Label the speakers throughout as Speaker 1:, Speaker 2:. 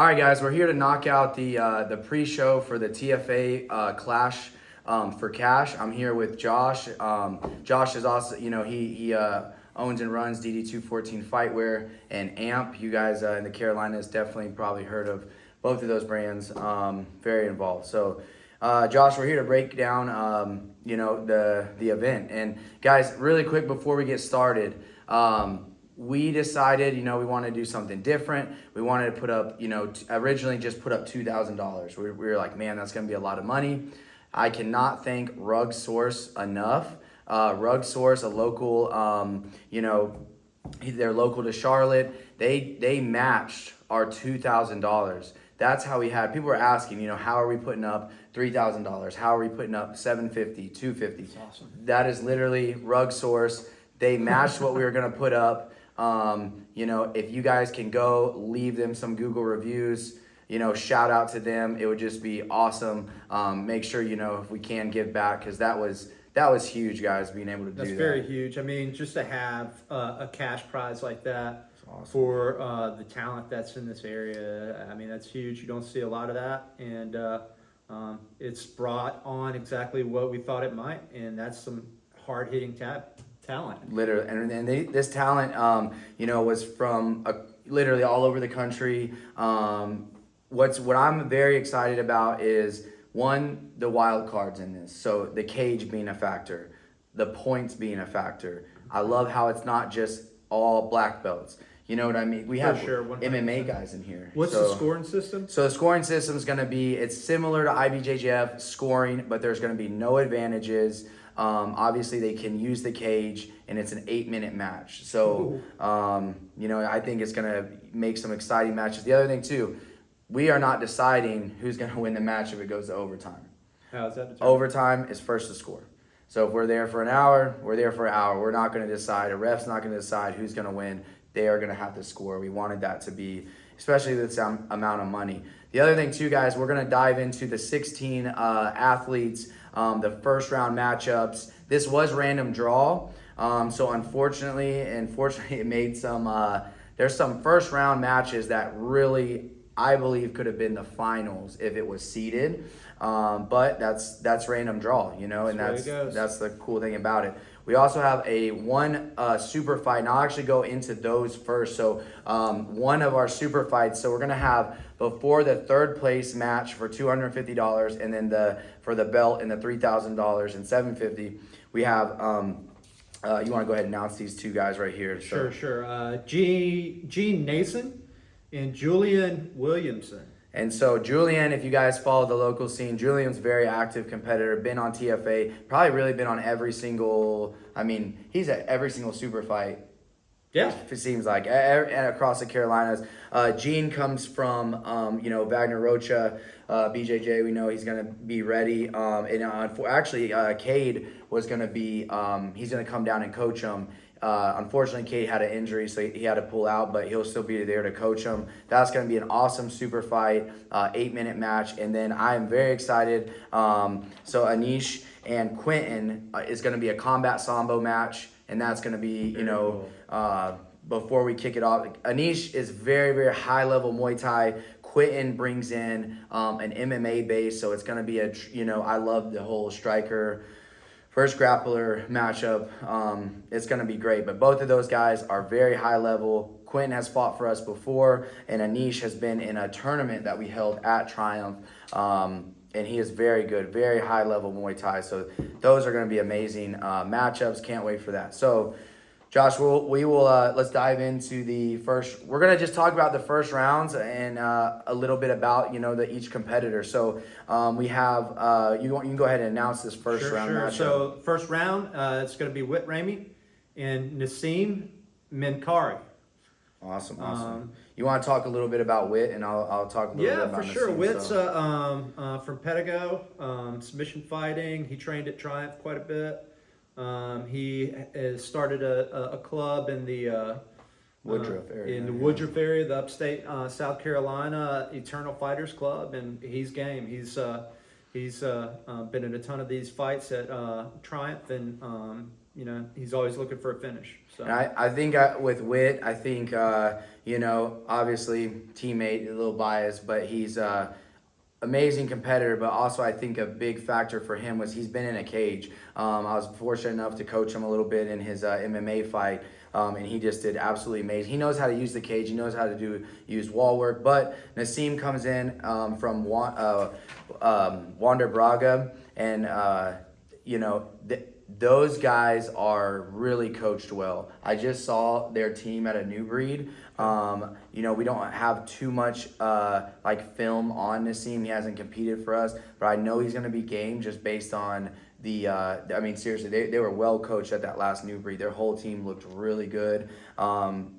Speaker 1: All right, guys, we're here to knock out the pre-show for the TFA Clash for cash. I'm here with Josh. Josh is also, he owns and runs DD214 Fightwear and AMP. You guys in the Carolinas definitely probably heard of both of those brands. Very involved. So, Josh, we're here to break down, the event. And guys, really quick before we get started. We decided, we wanted to do something different. We wanted to put up, originally just put up $2,000. We were like, man, that's going to be a lot of money. I cannot thank Rug Source enough. Rug Source, a local, they're local to Charlotte. They matched our $2,000. That's how we had, people were asking, how are we putting up $3,000? How are we putting up $750, $250? That's awesome. That is literally Rug Source. They matched what we were going to put up. If you guys can go leave them some Google reviews, shout out to them. It would just be awesome. Make sure, if we can give back, because that was huge, guys, being able to do that.
Speaker 2: That's very huge. I mean, just to have a cash prize like that
Speaker 1: awesome.
Speaker 2: For the talent that's in this area, I mean, that's huge. You don't see a lot of that, and it's brought on exactly what we thought it might, and that's some hard-hitting talent.
Speaker 1: Literally, and this talent, was from literally all over the country. What I'm very excited about is, one, the wild cards in this. So the cage being a factor, the points being a factor. I love how it's not just all black belts. You know what I mean? We have MMA guys in here.
Speaker 2: What's the scoring system?
Speaker 1: So the scoring system is going to be, it's similar to IBJJF scoring, but there's going to be no advantages. Obviously they can use the cage, and it's an 8-minute match. So, I think it's going to make some exciting matches. The other thing too, we are not deciding who's going to win the match if it goes to overtime.
Speaker 2: How is that determined?
Speaker 1: Overtime is first to score. So if we're there for an hour, we're there for an hour. We're not going to decide. A ref's not going to decide who's going to win. They are going to have to score. We wanted that to be, especially with this amount of money. The other thing too, guys, we're going to dive into the 16 athletes, the first round matchups. This was random draw. So unfortunately, it made some, there's some first round matches that really, I believe, could have been the finals if it was seeded. But that's random draw, and that's the cool thing about it. We also have one super fight, and I'll actually go into those first. So one of our super fights, so we're going to have before the third place match for $250, and then for the belt and the $3,000 and $750, we have, you want to go ahead and announce these two guys right here? So.
Speaker 2: Sure. Gene Nason and Julian Williamson.
Speaker 1: And so Julian, if you guys follow the local scene, Julian's a very active competitor, been on TFA, probably really been on every single, he's at every single super fight.
Speaker 2: Yeah.
Speaker 1: It seems like, across the Carolinas. Gene comes from, Wagner Rocha, BJJ. We know he's going to be ready. Actually, Cade was going to be, he's going to come down and coach him. Unfortunately, Cade had an injury, so he had to pull out, but he'll still be there to coach him. That's going to be an awesome super fight, 8-minute match. And then I am very excited. So Anish and Quentin is going to be a combat sambo match, and that's going to be, before we kick it off. Anish is very, very high-level Muay Thai. Quentin brings in an MMA base, so it's going to be I love the whole striker first grappler matchup. It's going to be great. But both of those guys are very high level. Quentin has fought for us before, and Anish has been in a tournament that we held at Triumph. And he is very good, very high level Muay Thai. So those are going to be amazing matchups. Can't wait for that. So Josh, we will let's dive into the first. We're gonna just talk about the first rounds and a little bit about each competitor. So we have you can go ahead and announce this first round matchup.
Speaker 2: So first round, it's gonna be Whit Ramey and Nassim Menkari.
Speaker 1: Awesome. You want to talk a little bit about Whit, and I'll talk a little bit about
Speaker 2: Nassim. Yeah, for sure.
Speaker 1: Nassim,
Speaker 2: Whit's from Pedigo, submission fighting. He trained at Triumph quite a bit. He has started a club in the
Speaker 1: Woodruff area.
Speaker 2: In the Woodruff area, the upstate South Carolina Eternal Fighters Club, and he's game. He's been in a ton of these fights at Triumph, and he's always looking for a finish. So
Speaker 1: and I think with Whit, I think obviously teammate, a little biased, but he's amazing competitor, but also I think a big factor for him was he's been in a cage. I was fortunate enough to coach him a little bit in his MMA fight, and he just did absolutely amazing. He knows how to use the cage. He knows how to use wall work. But Nassim comes in from Wander Braga, and those guys are really coached well. I just saw their team at a new breed. We don't have too much film on Nassim. He hasn't competed for us, but I know he's going to be game just based on seriously, they were well coached at that last new breed. Their whole team looked really good.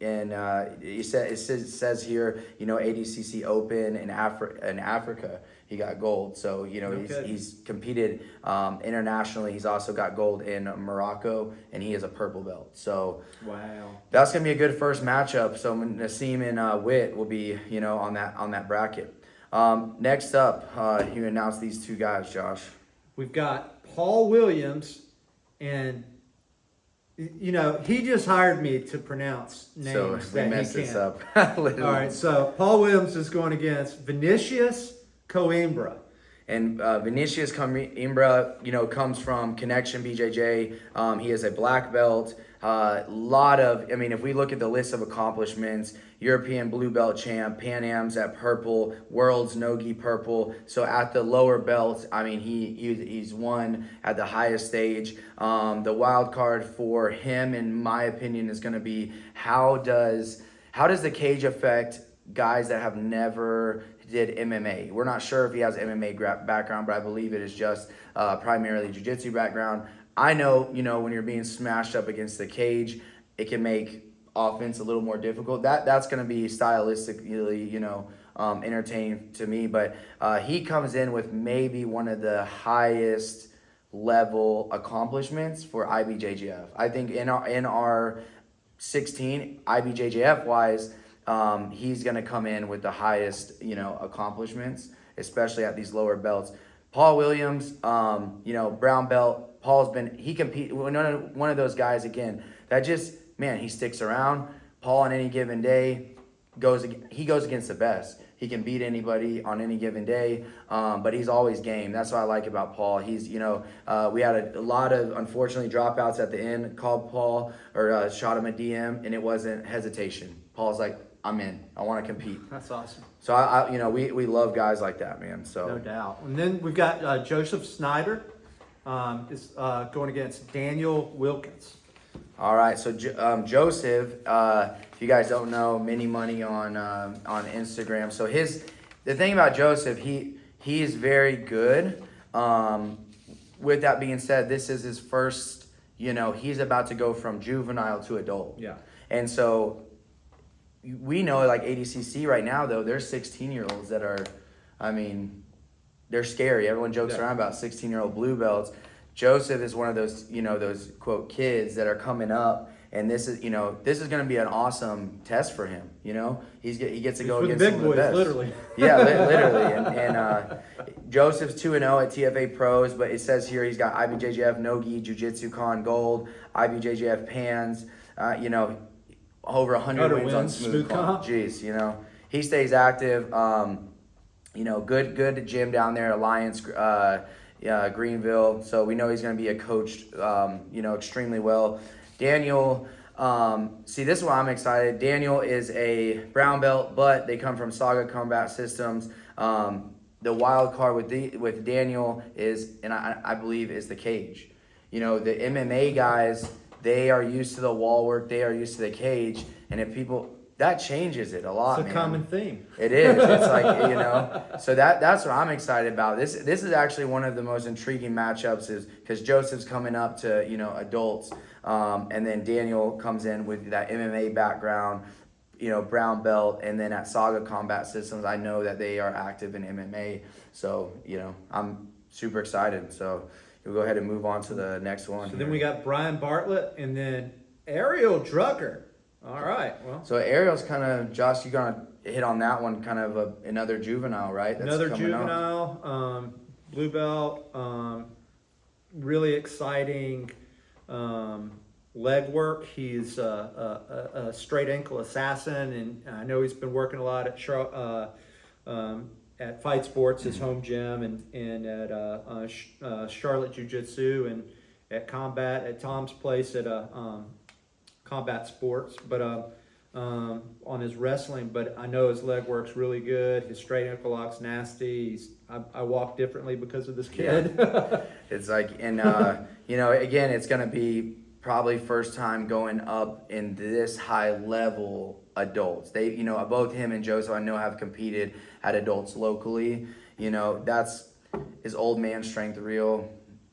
Speaker 1: It says here, ADCC Open in Africa, he got gold. So, he's competed internationally. He's also got gold in Morocco, and he is a purple belt. So,
Speaker 2: wow,
Speaker 1: that's going to be a good first matchup. So, Nassim and Witt will be, on that bracket. Next up, you announce these two guys, Josh.
Speaker 2: We've got Paul Williams, and he just hired me to pronounce names
Speaker 1: so
Speaker 2: that
Speaker 1: we messed
Speaker 2: he
Speaker 1: this
Speaker 2: can't.
Speaker 1: up.
Speaker 2: All right, so Paul Williams is going against Vinicius Coimbra.
Speaker 1: And Vinicius Coimbra, comes from Connection BJJ. He is a black belt. If we look at the list of accomplishments, European blue belt champ, Pan Am's at purple, World's no-gi purple. So at the lower belts, he's won at the highest stage. The wild card for him, in my opinion, is going to be how does the cage affect guys that have never did MMA. We're not sure if he has MMA background, but I believe it is just primarily Jiu Jitsu background. I know, when you're being smashed up against the cage, it can make offense a little more difficult. That's going to be stylistically, entertaining to me. But he comes in with maybe one of the highest level accomplishments for IBJJF. I think in our 16 IBJJF wise, he's going to come in with the highest, accomplishments, especially at these lower belts. Paul Williams, brown belt. One of those guys again that he sticks around. Paul on any given day goes against the best. He can beat anybody on any given day, but he's always game. That's what I like about Paul. He's, we had a lot of, unfortunately, dropouts at the end. Called Paul or shot him a DM, and it wasn't hesitation. Paul's like, I'm in. I want to compete.
Speaker 2: That's awesome.
Speaker 1: So we love guys like that, man. So
Speaker 2: no doubt. And then we've got Joseph Snyder is going against Daniel Wilkins.
Speaker 1: All right, so Joseph, if you guys don't know, Mini Money on Instagram. So the thing about Joseph, he is very good. With that being said, this is his first. He's about to go from juvenile to adult.
Speaker 2: Yeah.
Speaker 1: And so we know, like ADCC right now, though, there's 16-year-olds that are, they're scary. Everyone jokes around about 16-year-old blue belts. Joseph is one of those, those quote kids that are coming up, and this is going to be an awesome test for him. He gets to go against
Speaker 2: the big
Speaker 1: some of the
Speaker 2: boys,
Speaker 1: best.
Speaker 2: literally.
Speaker 1: Yeah, literally. And Joseph's 2-0 at TFA Pros, but it says here he's got IBJJF No-Gi Jiu Jitsu Con Gold, IBJJF Pans. Over 100 wins on Smooth Comp. Jeez, he stays active. Good gym down there, Alliance. Greenville, so we know he's going to be coached, extremely well. Daniel, this is why I'm excited. Daniel is a brown belt, but they come from Saga Combat Systems. The wild card with Daniel is, and I believe, is the cage. The MMA guys, they are used to the wall work, they are used to the cage, and if people. That changes it a lot,
Speaker 2: It's a common theme.
Speaker 1: It is. It's like, so that's what I'm excited about. This is actually one of the most intriguing matchups is because Joseph's coming up to, adults. And then Daniel comes in with that MMA background, brown belt. And then at Saga Combat Systems, I know that they are active in MMA. So, I'm super excited. So we'll go ahead and move on to the next one.
Speaker 2: So then we got Brian Bartlett and then Ariel Drucker. All right. Well,
Speaker 1: so Ariel's kind of, Josh, you're going to hit on that one, kind of another juvenile, right? That's
Speaker 2: another juvenile, blue belt, really exciting. leg work. He's a straight ankle assassin, and I know he's been working a lot at Fight Sports, his home gym, and at Charlotte Jiu Jitsu, and at Tom's place at Combat Sports, but on his wrestling. But I know his leg work's really good. His straight ankle lock's nasty. I walk differently because of this kid.
Speaker 1: Yeah. It's like, and again, it's gonna be probably first time going up in this high level adults. They, both him and Joseph, I know, have competed at adults locally. That's his old man strength real,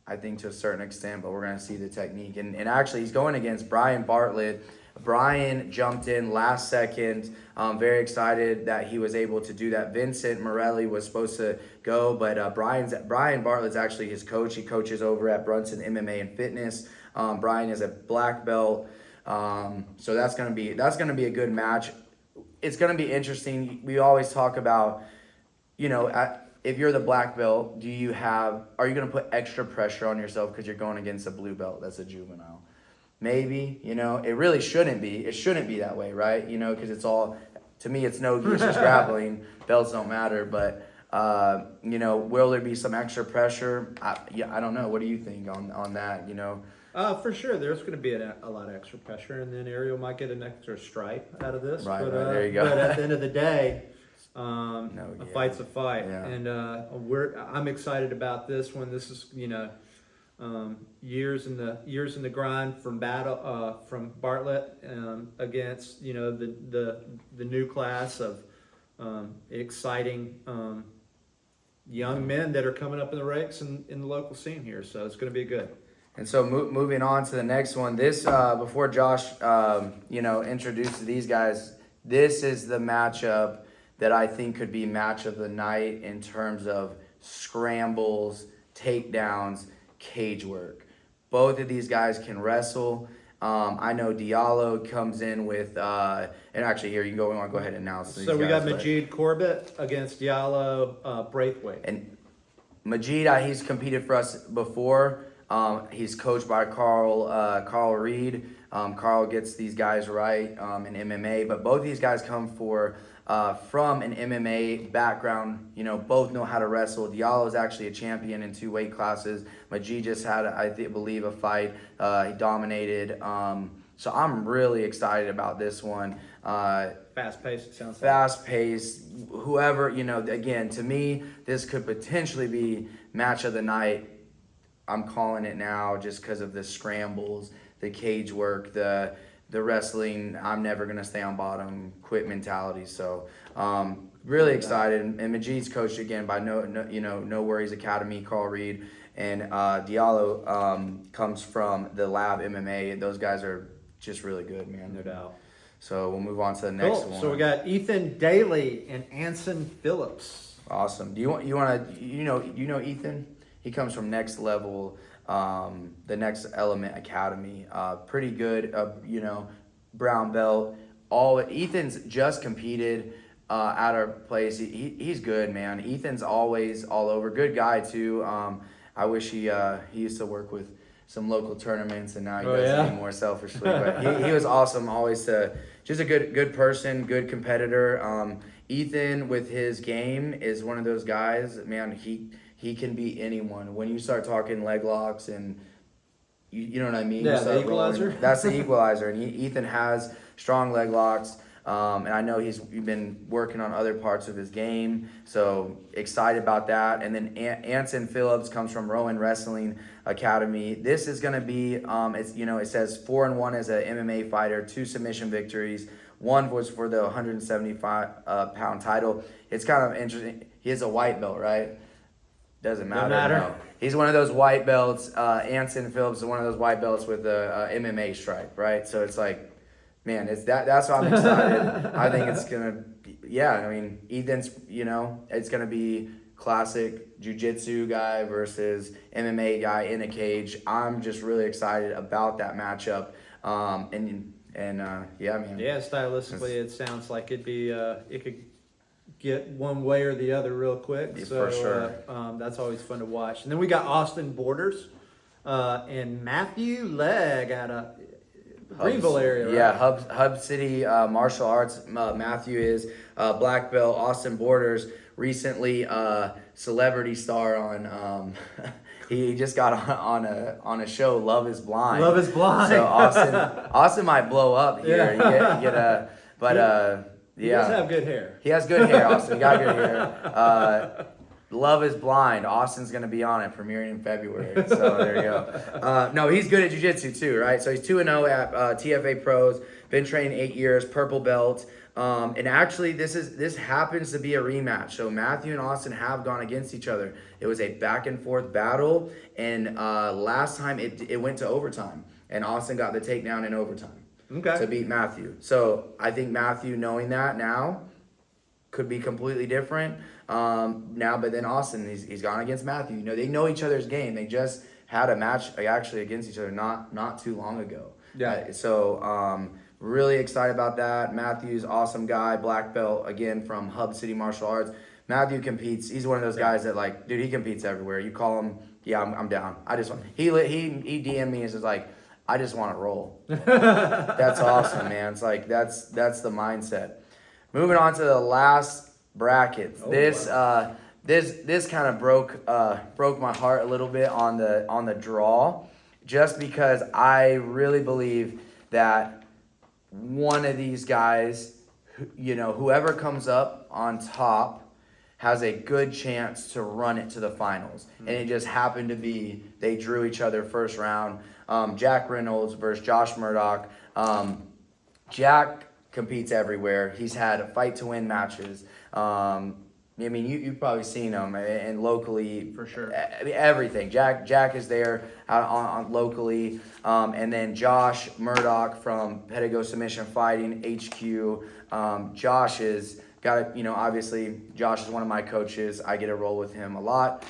Speaker 1: I think, to a certain extent, but we're going to see the technique. And actually, he's going against Brian Bartlett. Brian jumped in last second. Very excited that he was able to do that. Vincent Morelli was supposed to go, but Brian Bartlett's actually his coach. He coaches over at Brunson MMA and Fitness. Brian is a black belt. So that's gonna be a good match. It's gonna be interesting. We always talk about, if you're the black belt, are you gonna put extra pressure on yourself because you're going against a blue belt that's a juvenile? Maybe, it really shouldn't be. It shouldn't be that way, right? Because it's all, to me, it's no use just grappling. Belts don't matter, but will there be some extra pressure? I don't know. What do you think on that?
Speaker 2: For sure, there's going to be a lot of extra pressure, and then Ariel might get an extra stripe out of this.
Speaker 1: Right, there you go.
Speaker 2: But at the end of the day, a
Speaker 1: yeah.
Speaker 2: fight's a fight,
Speaker 1: Yeah.
Speaker 2: and I'm excited about this one. This is years in the grind from Bartlett against the new class of exciting young men that are coming up in the ranks in the local scene here. So it's going to be good.
Speaker 1: And so moving on to the next one, this before Josh, introduces these guys, this is the matchup that I think could be match of the night in terms of scrambles, takedowns, cage work. Both of these guys can wrestle. I know Diallo comes in with, and actually here you can go ahead and announce these
Speaker 2: So we
Speaker 1: guys,
Speaker 2: got Majid Corbett against Diallo Braithwaite.
Speaker 1: And Majid, he's competed for us before. He's coached by Carl Reed. Carl gets these guys right in MMA, but both these guys come from an MMA background. Both know how to wrestle. Diallo is actually a champion in 2 weight classes. Majid just had, I believe, a fight. He dominated. So I'm really excited about this one.
Speaker 2: Fast-paced, it sounds like.
Speaker 1: Fast-paced. Whoever, again, to me, this could potentially be match of the night. I'm calling it now just because of the scrambles, the cage work, the wrestling, I'm never going to stay on bottom, quit mentality. So really excited. And Majid's coached again by No Worries Academy, Carl Reed. And Diallo comes from the Lab MMA. Those guys are just really good, man.
Speaker 2: No doubt.
Speaker 1: So we'll move on to the next one.
Speaker 2: So we got Ethan Daly and Anson Phillips.
Speaker 1: Awesome. Do you want to Ethan? He comes from Next Level, the Next Element Academy. Pretty good, brown belt. Ethan's just competed at our place. He's good, man. Ethan's always all over. Good guy too. I wish he used to work with some local tournaments, and now he does it anymore selfishly. But he was awesome. Always just a good person, good competitor. Ethan with his game is one of those guys, man. He can beat anyone. When you start talking leg locks and you know what I mean?
Speaker 2: Yeah, the equalizer.
Speaker 1: That's the equalizer. And Ethan has strong leg locks. And I know he's been working on other parts of his game. So excited about that. And then Anson Phillips comes from Rowan Wrestling Academy. This is going to be, it says 4-1 as an MMA fighter, 2 submission victories. 1 was for the 175 pound title. It's kind of interesting. He has a white belt, right? Doesn't matter. No. He's one of those white belts. Anson Phillips is one of those white belts with a MMA stripe, right? So it's like, man, that's why I'm excited. I think it's gonna be, Ethan's, it's gonna be classic jiu-jitsu guy versus MMA guy in a cage. I'm just really excited about that matchup. Man.
Speaker 2: Yeah, stylistically, it sounds like it'd be it could get one way or the other real quick.
Speaker 1: Yeah,
Speaker 2: so
Speaker 1: for sure.
Speaker 2: that's always fun to watch. And then we got Austin Borders and Matthew Legg Greenville area, right?
Speaker 1: Yeah, Hub City Martial Arts. Matthew is black belt. Austin Borders recently celebrity star on. He just got on a show, Love Is Blind.
Speaker 2: Love Is Blind.
Speaker 1: So Austin might blow up here.
Speaker 2: Yeah.
Speaker 1: You get a but
Speaker 2: He
Speaker 1: yeah.
Speaker 2: does have good hair.
Speaker 1: He has good hair, Austin. He got good hair. Love Is Blind. Austin's going to be on it, premiering in February. So there you go. No, he's good at jiu-jitsu too, right? So he's 2-0 at TFA Pros. Been training 8 years, purple belt. And actually, this happens to be a rematch. So Matthew and Austin have gone against each other. It was a back and forth battle, and last time it went to overtime, and Austin got the takedown in overtime.
Speaker 2: Okay.
Speaker 1: To beat Matthew. So I think Matthew, knowing that now, could be completely different now. But then Austin, he's gone against Matthew. You know, they know each other's game. They just had a match actually against each other not too long ago.
Speaker 2: Yeah.
Speaker 1: So really excited about that. Matthew's awesome guy, black belt again from Hub City Martial Arts. Matthew competes. He's one of those guys that like, dude, he competes everywhere. You call him, yeah, I'm down. I just want. He DM'd me and says like, I just want to roll. That's awesome, man. It's like that's the mindset. Moving on to the last bracket. This kind of broke my heart a little bit on the draw, just because I really believe that one of these guys, you know, whoever comes up on top has a good chance to run it to the finals. And it just happened to be they drew each other first round. Jack Reynolds versus Josh Murdoch. Jack competes everywhere. He's had fight to win matches. I mean, you've probably seen him and locally.
Speaker 2: For sure.
Speaker 1: Everything. Jack is there on locally. And then Josh Murdoch from Pedigo Submission Fighting HQ. Josh is got, you know, obviously Josh is one of my coaches. I get to roll with him a lot.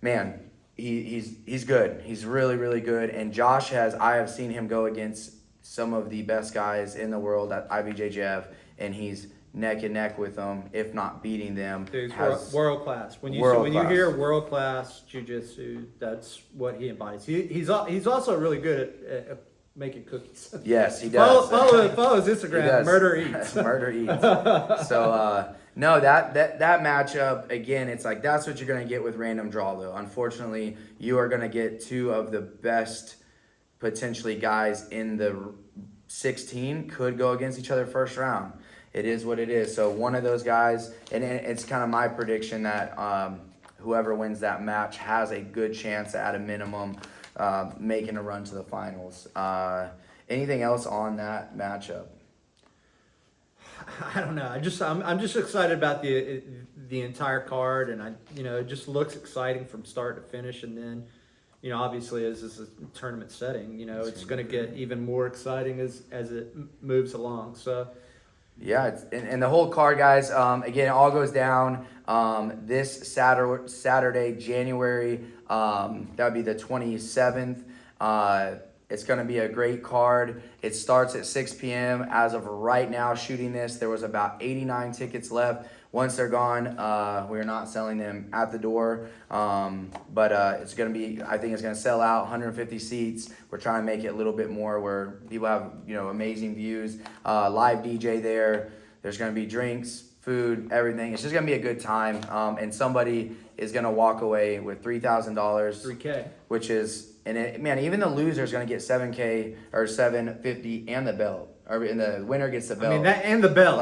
Speaker 1: Man, he's good. He's really, really good. And Josh I have seen him go against some of the best guys in the world at IBJJF, and he's neck and neck with them, if not beating them.
Speaker 2: Dude, world class. When you hear world class jiu-jitsu, that's what he embodies. He's also really good at making cookies.
Speaker 1: Yes, he does.
Speaker 2: Follow his Instagram. Murder Eats.
Speaker 1: Murder Eats. So no, that matchup again. It's like that's what you're gonna get with random draw though. Unfortunately, you are gonna get two of the best potentially guys in the 16 could go against each other first round. It is what it is. So one of those guys, and it's kind of my prediction that whoever wins that match has a good chance at a minimum making a run to the finals. Anything else on that matchup?
Speaker 2: I don't know. I'm just excited about the entire card, and it just looks exciting from start to finish. And then, obviously as this is a tournament setting, it's going to get even more exciting as it moves along. So.
Speaker 1: Yeah, and the whole card, guys, again, it all goes down this Saturday, January, that would be the 27th. It's going to be a great card. It starts at 6 p.m. As of right now, shooting this, there was about 89 tickets left. Once they're gone, we're not selling them at the door. But it's going to be, I think it's going to sell out, 150 seats. We're trying to make it a little bit more where people have, amazing views. Live DJ there. There's going to be drinks, food, everything. It's just going to be a good time. And somebody is going to walk away with $3,000.
Speaker 2: $3K.
Speaker 1: Which is, even the loser is going to get $7K or $750 and the belt. And the winner gets the belt.
Speaker 2: That and the belt.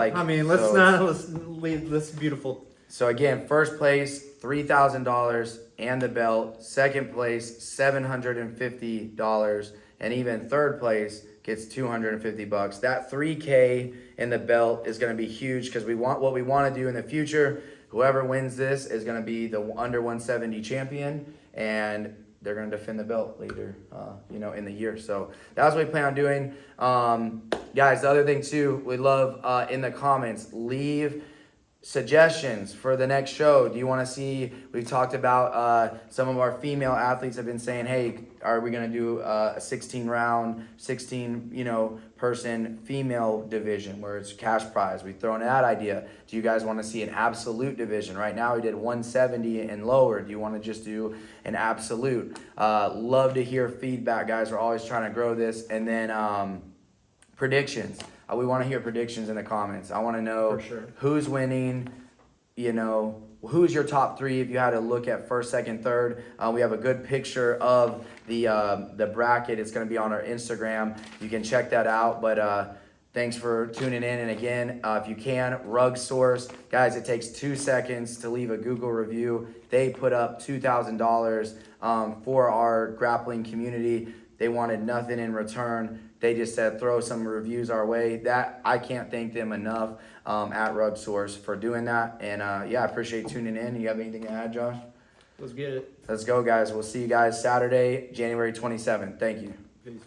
Speaker 2: Let's beautiful.
Speaker 1: So again, first place $3,000 and the belt. Second place $750, and even third place gets $250. That $3K and the belt is going to be huge because what we want to do in the future. Whoever wins this is going to be the under 170 champion, and they're going to defend the belt later, in the year. So that's what we plan on doing. Guys, the other thing too, we love in the comments, leave suggestions for the next show. Do you want to see, we've talked about some of our female athletes have been saying, hey, are we going to do a 16 person female division where it's cash prize? We've thrown that idea. Do you guys want to see an absolute division? Right now we did 170 and lower. Do you want to just do an absolute? Love to hear feedback, guys. We're always trying to grow this. And then predictions. We want to hear predictions in the comments. I want to know
Speaker 2: For sure.
Speaker 1: who's winning. You know, who's your top three if you had to look at first, second, third. We have a good picture of the bracket. It's going to be on our Instagram. You can check that out. But thanks for tuning in. And again, if you can, Rug Source. Guys, it takes 2 seconds to leave a Google review. They put up $2,000 for our grappling community. They wanted nothing in return. They just said throw some reviews our way. That I can't thank them enough at Rug Source for doing that. And yeah, I appreciate tuning in. You have anything to add, Josh?
Speaker 2: Let's get it.
Speaker 1: Let's go, guys. We'll see you guys Saturday, January 27th. Thank you.
Speaker 2: Peace.